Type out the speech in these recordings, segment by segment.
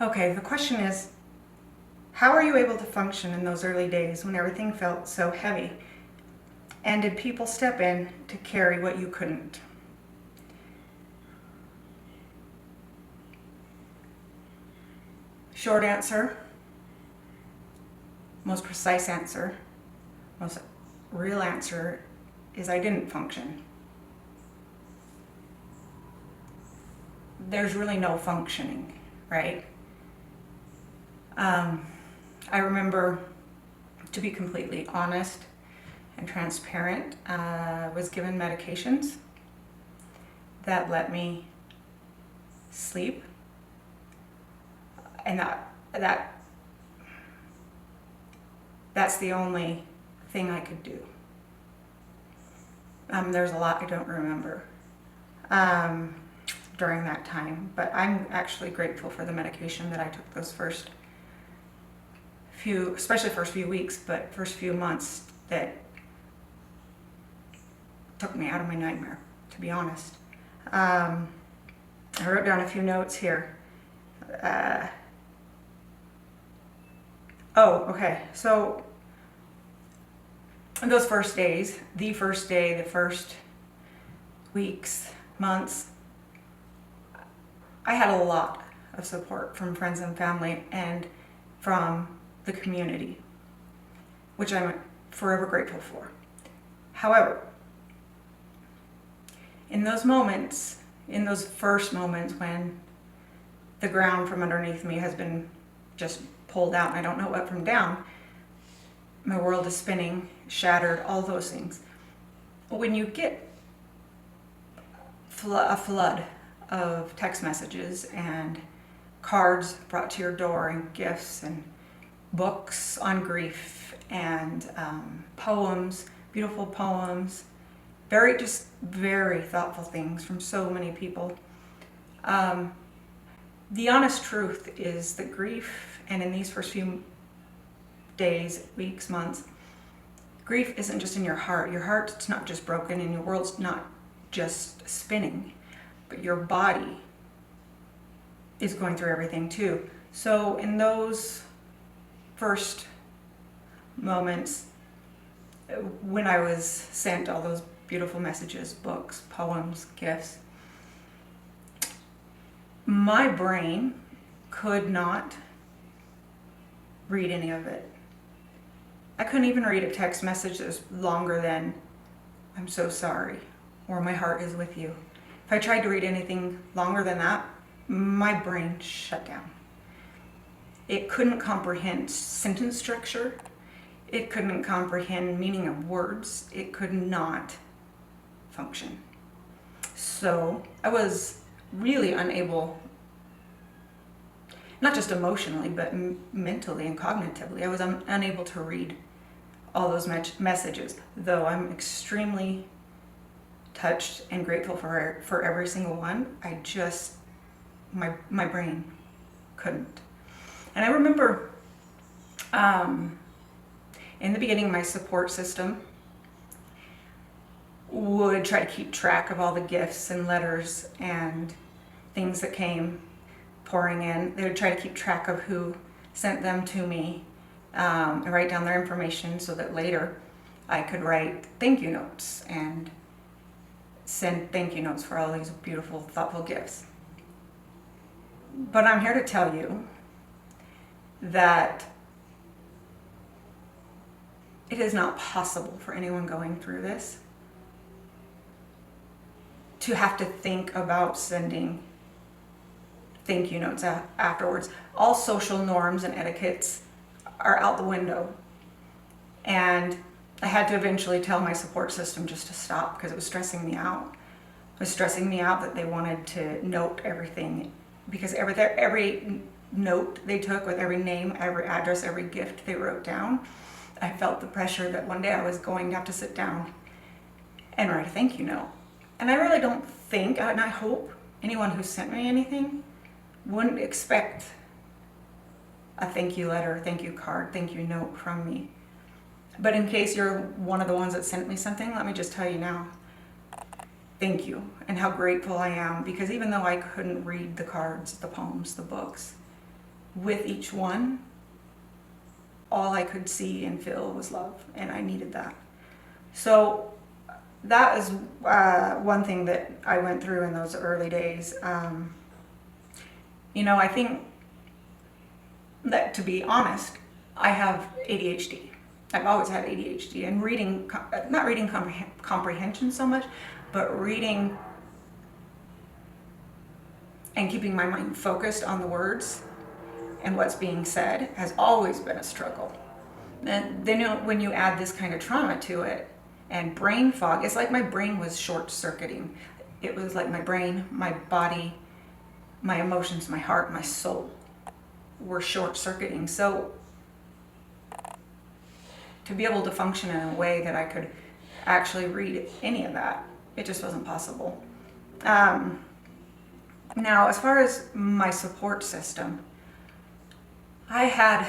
Okay, the question is, how are you able to function in those early days when everything felt so heavy? And did people step in to carry what you couldn't? Short answer, most precise answer, most real answer is I didn't function. There's really no functioning, right? I remember, to be completely honest and transparent, was given medications that let me sleep, and that's the only thing I could do. There's a lot I don't remember during that time, but I'm actually grateful for the medication that I took those first few, especially first few weeks, but first few months, that took me out of my nightmare, to be honest. I wrote down a few notes here. Okay, so those first days, the first day, the first weeks, months, I had a lot of support from friends and family and from the community, which I'm forever grateful for. However, in those moments, in those first moments when the ground from underneath me has been just pulled out and I don't know up from down, my world is spinning, shattered, all those things. When you get a flood of text messages and cards brought to your door and gifts and books on grief and poems, beautiful poems, very thoughtful things from so many people. The honest truth is that grief, and in these first few days, weeks, months, grief isn't just in your heart. Your heart's not just broken and your world's not just spinning, but your body is going through everything too. So in those first moments, when I was sent all those beautiful messages, books, poems, gifts, my brain could not read any of it. I couldn't even read a text message that was longer than, "I'm so sorry," or "My heart is with you." If I tried to read anything longer than that, my brain shut down. It couldn't comprehend sentence structure. It couldn't comprehend meaning of words. It could not function. So I was really unable, not just emotionally, but mentally and cognitively, I was unable to read all those messages, though I'm extremely touched and grateful for every single one. My brain couldn't. And I remember in the beginning, my support system would try to keep track of all the gifts and letters and things that came pouring in. They would try to keep track of who sent them to me and write down their information so that later I could write thank you notes and send thank you notes for all these beautiful, thoughtful gifts. But I'm here to tell you that it is not possible for anyone going through this to have to think about sending thank you notes afterwards. All social norms and etiquettes are out the window. And I had to eventually tell my support system just to stop because it was stressing me out. It was stressing me out that they wanted to note everything, because every note they took with every name, every address, every gift they wrote down, I felt the pressure that one day I was going to have to sit down and write a thank you note. And I really don't think, and I hope, anyone who sent me anything wouldn't expect a thank you letter, thank you card, thank you note from me. But in case you're one of the ones that sent me something, let me just tell you now, thank you, and how grateful I am, because even though I couldn't read the cards, the poems, the books, with each one, all I could see and feel was love, and I needed that. So that is one thing that I went through in those early days. I think that, to be honest, I have ADHD. I've always had ADHD, and not reading comprehension so much, but reading and keeping my mind focused on the words and what's being said has always been a struggle. And then when you add this kind of trauma to it and brain fog, it's like my brain was short-circuiting. It was like my brain, my body, my emotions, my heart, my soul were short-circuiting. So to be able to function in a way that I could actually read any of that, it just wasn't possible. Now, as far as my support system, I had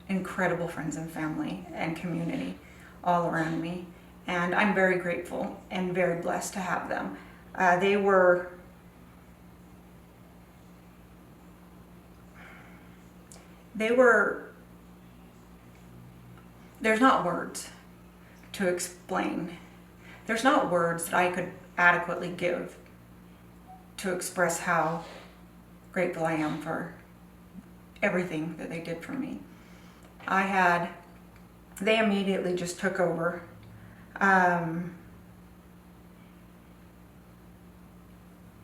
incredible friends and family and community all around me, and I'm very grateful and very blessed to have them. There's not words to explain. There's not words that I could adequately give to express how grateful I am for everything that they did for me. They immediately just took over.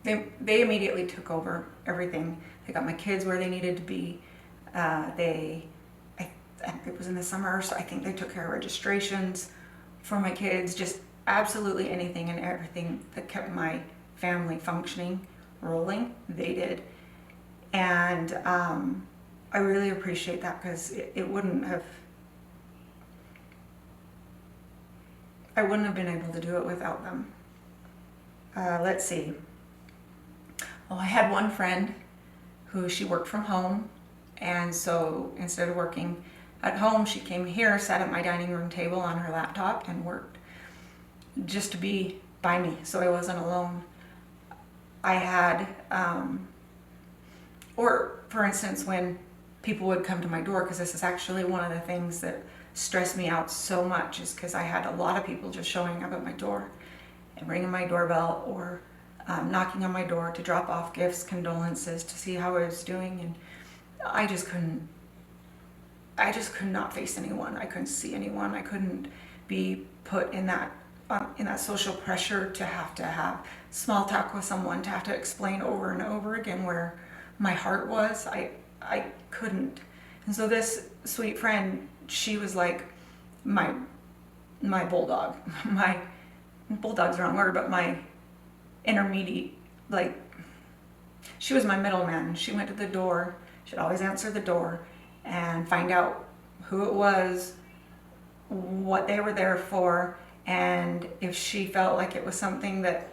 They immediately took over everything. They got my kids where they needed to be. It was in the summer, so I think they took care of registrations for my kids, just absolutely anything and everything that kept my family functioning, rolling, they did. And I really appreciate that, because I wouldn't have been able to do it without them. Let's see. Well, I had one friend who she worked from home, and so instead of working at home, she came here, sat at my dining room table on her laptop, and worked just to be by me, so I wasn't alone. I had, or for instance, when people would come to my door, because this is actually one of the things that stressed me out so much, is because I had a lot of people just showing up at my door and ringing my doorbell, or knocking on my door to drop off gifts, condolences, to see how I was doing, and I just could not face anyone. I couldn't see anyone. I couldn't be put in that social pressure to have small talk with someone, to have to explain over and over again where my heart was. I couldn't. And so this sweet friend, she was like my bulldog. My bulldog's the wrong word, but my intermediate, like, she was my middleman. She went to the door. She'd always answer the door and find out who it was, what they were there for, and if she felt like it was something that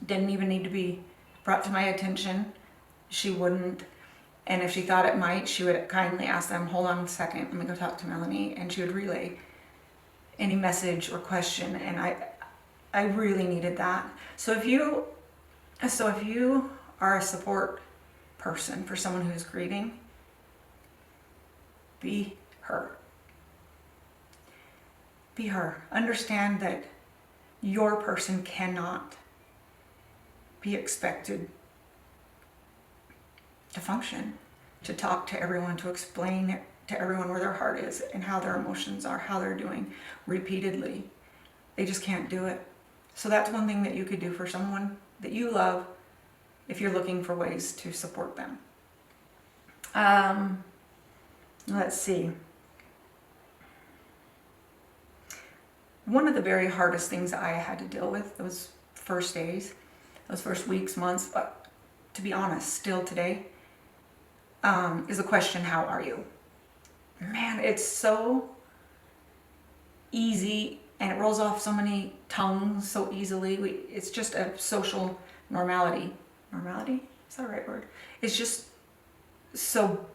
didn't even need to be brought to my attention, she wouldn't. And if she thought it might, she would kindly ask them, hold on a second, let me go talk to Melanie, and she would relay any message or question, and I really needed that. So if you are a support person for someone who's grieving, be her. Be her. Understand that your person cannot be expected to function, to talk to everyone, to explain to everyone where their heart is and how their emotions are, how they're doing repeatedly. They just can't do it. So that's one thing that you could do for someone that you love if you're looking for ways to support them. Let's see. One of the very hardest things I had to deal with those first days, those first weeks, months, but to be honest, still today, is the question, how are you? Man, it's so easy and it rolls off so many tongues so easily. It's just a social normality. Normality? Is that the right word? It's just so,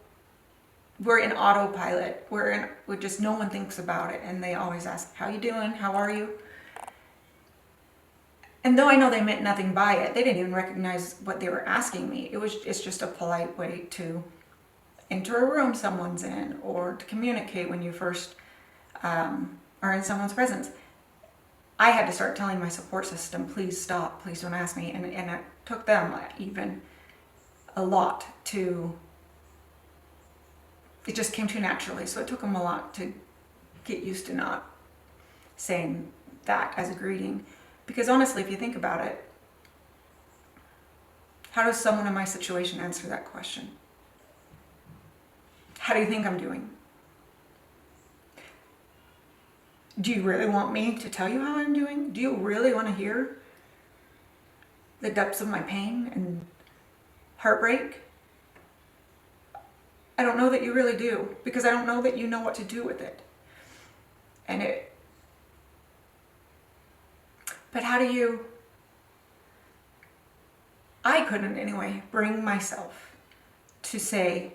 we're in autopilot. We just, no one thinks about it, and they always ask, how you doing? How are you? And though I know they meant nothing by it, they didn't even recognize what they were asking me. It's just a polite way to enter a room someone's in, or to communicate when you first are in someone's presence. I had to start telling my support system, please stop, please don't ask me. And it took them even a lot to, it just came too naturally. So it took them a lot to get used to not saying that as a greeting. Because honestly, if you think about it, how does someone in my situation answer that question? How do you think I'm doing? Do you really want me to tell you how I'm doing? Do you really want to hear the depths of my pain and heartbreak? I don't know that you really do, because I don't know that you know what to do with it. But how do you, I couldn't anyway, bring myself to say,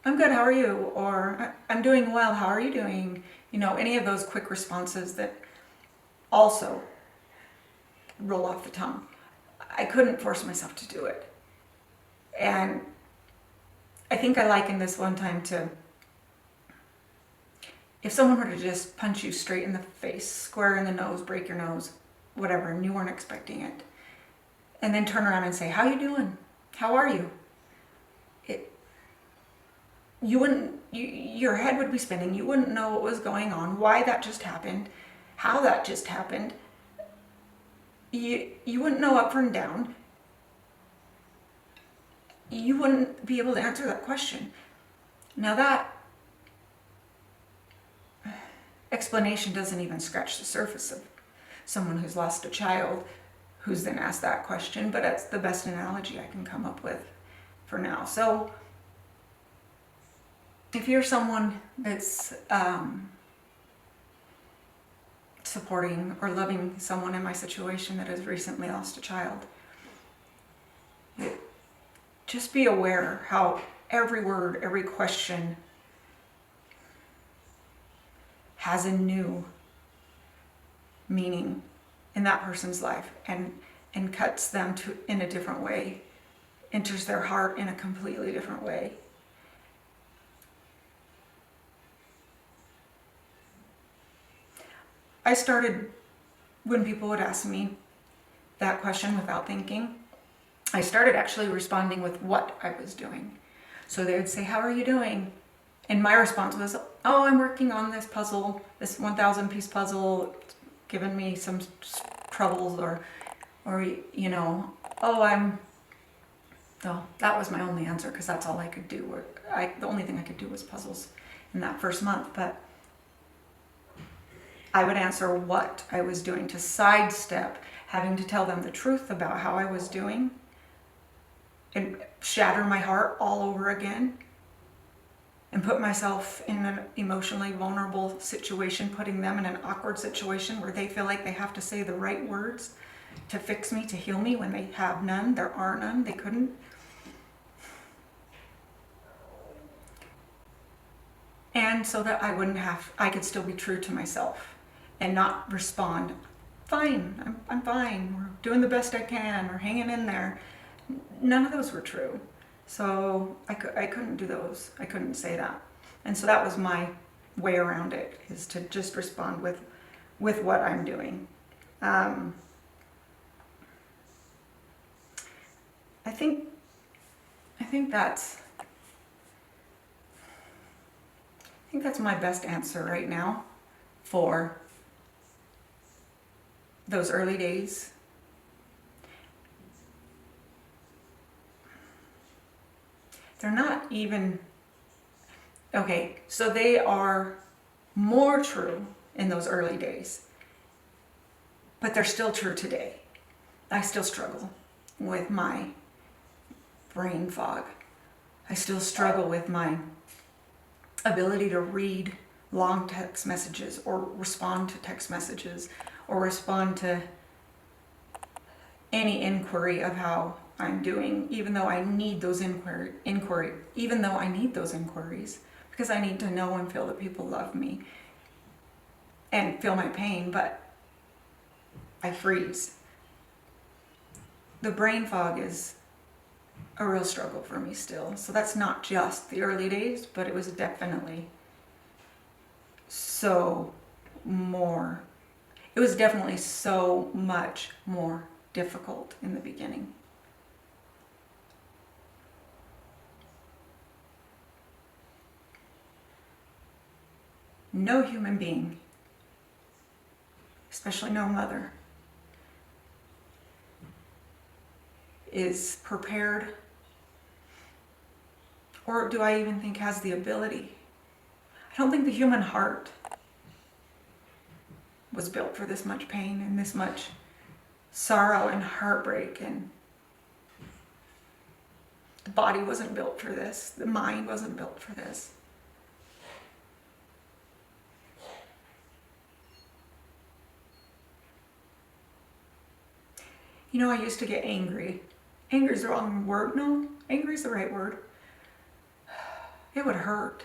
I'm good, how are you? Or I'm doing well, how are you doing? You know, any of those quick responses that also roll off the tongue. I couldn't force myself to do it. And I think I likened this one time to, if someone were to just punch you straight in the face, square in the nose, break your nose, whatever, and you weren't expecting it, and then turn around and say, how you doing? How are you? You wouldn't, your head would be spinning. You wouldn't know what was going on, why that just happened, how that just happened. You wouldn't know up and down. You wouldn't be able to answer that question. Now that explanation doesn't even scratch the surface of someone who's lost a child who's then asked that question, but that's the best analogy I can come up with for now. So if you're someone that's supporting or loving someone in my situation that has recently lost a child, just be aware how every word, every question has a new meaning in that person's life and cuts them in a different way, enters their heart in a completely different way. I started, when people would ask me that question without thinking, I started actually responding with what I was doing. So they would say, how are you doing? And my response was, oh, I'm working on this puzzle, this 1,000 piece puzzle, it's given me some troubles, or you know, that was my only answer, because that's all I could do. The only thing I could do was puzzles in that first month. But I would answer what I was doing to sidestep having to tell them the truth about how I was doing and shatter my heart all over again and put myself in an emotionally vulnerable situation, putting them in an awkward situation where they feel like they have to say the right words to fix me, to heal me, when they have none. There are none. They couldn't. And so that I could still be true to myself and not respond, fine, I'm fine, or doing the best I can, or hanging in there. None of those were true. So I couldn't do those. I couldn't say that. And so that was my way around it, is to just respond with what I'm doing. I think that's my best answer right now for those early days. They're not even, okay, so they are more true in those early days, but they're still true today. I still struggle with my brain fog. I still struggle with my ability to read long text messages, or respond to text messages, or respond to any inquiry of how I'm doing, even though I need those even though I need those inquiries, because I need to know and feel that people love me and feel my pain, but I freeze. The brain fog is a real struggle for me still. So that's not just the early days, but it was definitely so more. It was definitely so much more difficult in the beginning. No human being, especially no mother, is prepared, or do I even think has the ability? I don't think the human heart was built for this much pain and this much sorrow and heartbreak, and the body wasn't built for this. The mind wasn't built for this. You know, I used to get angry. Angry is the wrong word. No, angry is the right word. It would hurt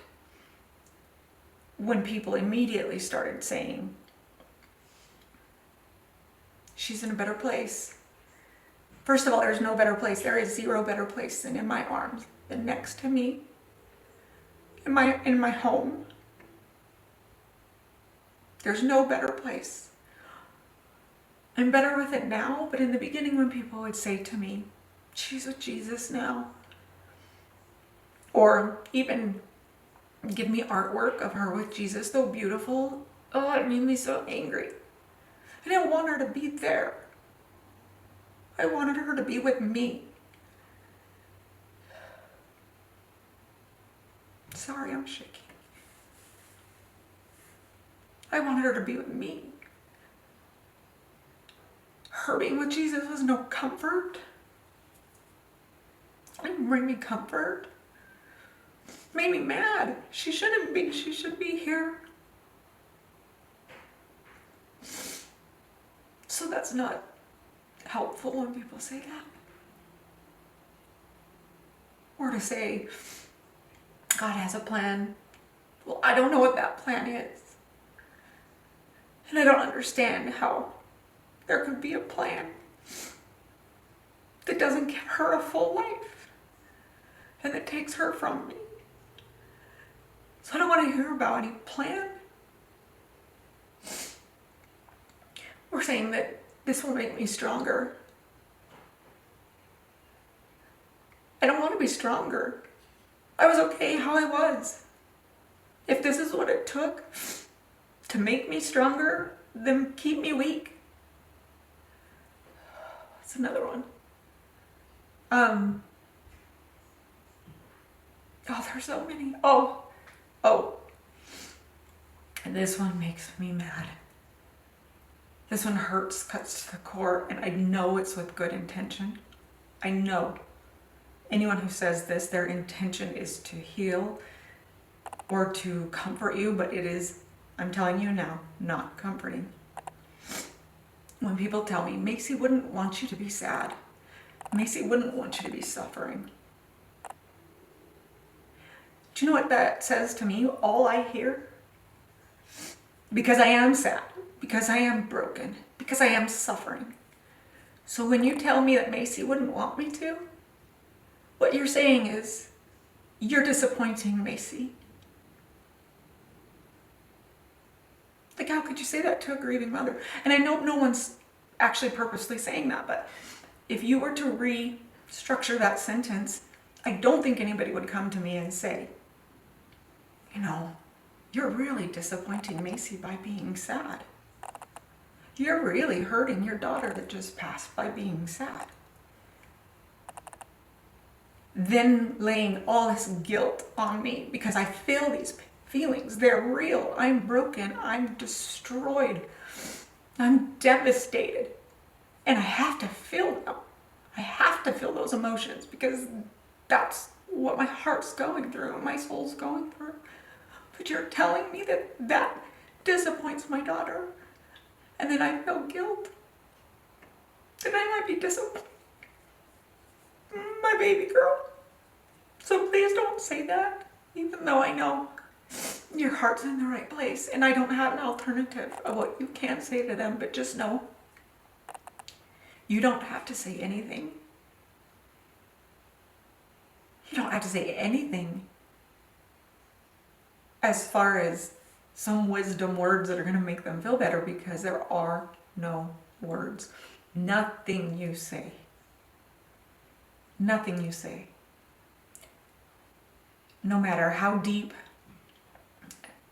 when people immediately started saying, she's in a better place. First of all, there's no better place. There is zero better place than in my arms, than next to me, in my home. There's no better place. I'm better with it now, but in the beginning when people would say to me, she's with Jesus now, or even give me artwork of her with Jesus, so beautiful, oh, it made me so angry. I didn't want her to be there. I wanted her to be with me. Sorry, I'm shaking. I wanted her to be with me. Her being with Jesus was no comfort. It didn't bring me comfort. It made me mad. She shouldn't be. She should be here. So that's not helpful when people say that. Or to say, God has a plan. Well, I don't know what that plan is. And I don't understand how there could be a plan that doesn't give her a full life and that takes her from me. So I don't want to hear about any plan. We're saying that this will make me stronger. I don't want to be stronger. I was okay how I was. If this is what it took to make me stronger, then keep me weak. That's another one. Oh, there's so many. Oh. And this one makes me mad. This one hurts, cuts to the core, and I know it's with good intention. I know. Anyone who says this, their intention is to heal or to comfort you, but it is, I'm telling you now, not comforting. When people tell me, Macy wouldn't want you to be sad. Macy wouldn't want you to be suffering. Do you know what that says to me? All I hear? Because I am sad, because I am broken, because I am suffering. So when you tell me that Macy wouldn't want me to, what you're saying is, you're disappointing Macy. Like, how could you say that to a grieving mother? And I know no one's actually purposely saying that, but if you were to restructure that sentence, I don't think anybody would come to me and say, you know, you're really disappointing Macy by being sad. You're really hurting your daughter that just passed by being sad. Then laying all this guilt on me because I feel these feelings. They're real. I'm broken. I'm destroyed. I'm devastated. And I have to feel them. I have to feel those emotions because that's what my heart's going through and my soul's going through. But you're telling me that that disappoints my daughter, and then I feel guilt. Then I might be disappointed. My baby girl. So please don't say that, even though I know your heart's in the right place, and I don't have an alternative of what you can say to them, but just know you don't have to say anything. You don't have to say anything as far as some wisdom words that are going to make them feel better, because there are no words. Nothing you say, no matter how deep,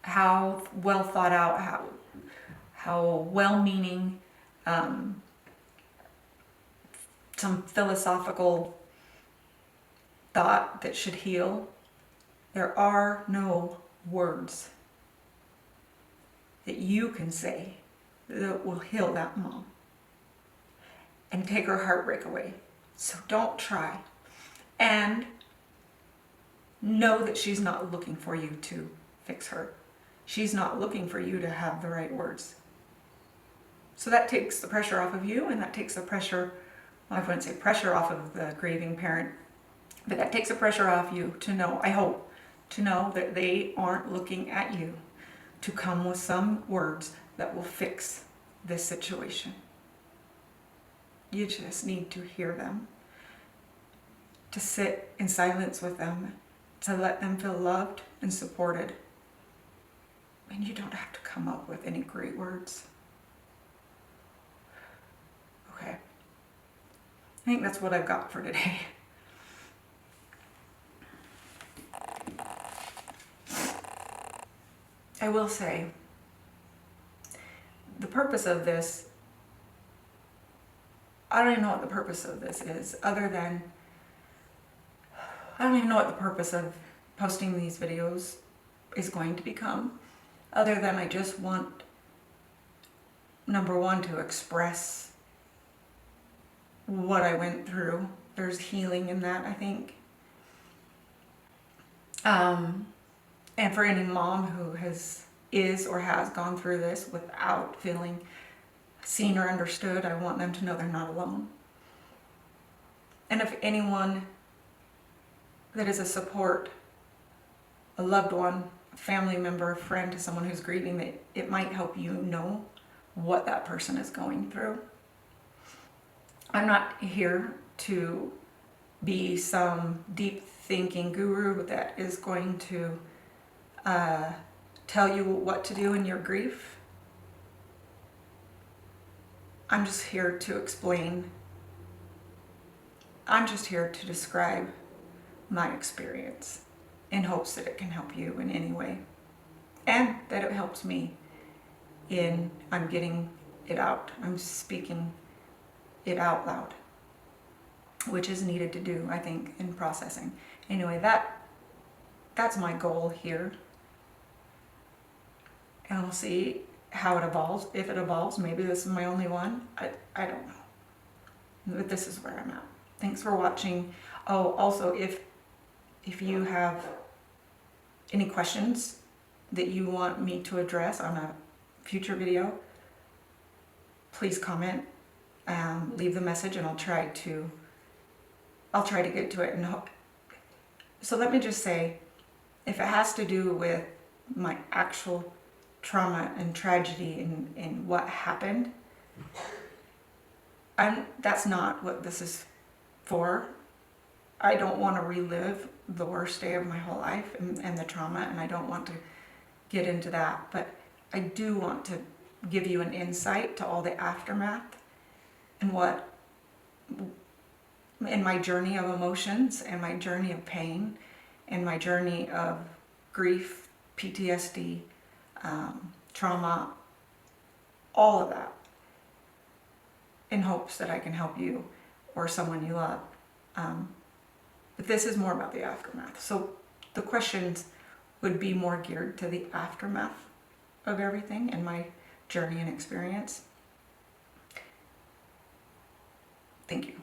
how well thought out, how well-meaning, some philosophical thought that should heal, there are no words that you can say that will heal that mom and take her heartbreak away. So don't try. And know that she's not looking for you to fix her. She's not looking for you to have the right words. So that takes the pressure off of you, and that takes the pressure, well, I wouldn't say pressure off of the grieving parent, but that takes the pressure off you to know, I hope, to know that they aren't looking at you to come with some words that will fix this situation. You just need to hear them, to sit in silence with them, to let them feel loved and supported. And you don't have to come up with any great words. Okay. I think that's what I've got for today. I will say, the purpose of this, I don't even know what the purpose of this is, other than, I don't even know what the purpose of posting these videos is going to become, other than I just want, number one, to express what I went through. There's healing in that, I think. And for any mom who is or has gone through this without feeling seen or understood, I want them to know they're not alone. And if anyone that is a support, a loved one, a family member, a friend to someone who's grieving, that it might help you know what that person is going through. I'm not here to be some deep thinking guru that is going to tell you what to do in your grief. I'm just here to explain. I'm just here to describe my experience in hopes that it can help you in any way, and that it helps me I'm getting it out. I'm speaking it out loud, which is needed to do, I think, in processing. Anyway, that's my goal here. And we'll see how it evolves. If it evolves, maybe this is my only one. I don't know. But this is where I'm at. Thanks for watching. Oh, also, if you have any questions that you want me to address on a future video, please comment, leave the message, and I'll try to get to it. So let me just say, if it has to do with my actual trauma and tragedy and what happened, that's not what this is for. I don't want to relive the worst day of my whole life and the trauma, and I don't want to get into that, but I do want to give you an insight to all the aftermath and what in my journey of emotions and my journey of pain and my journey of grief, PTSD, trauma, all of that, in hopes that I can help you or someone you love. But this is more about the aftermath. So the questions would be more geared to the aftermath of everything and my journey and experience. Thank you.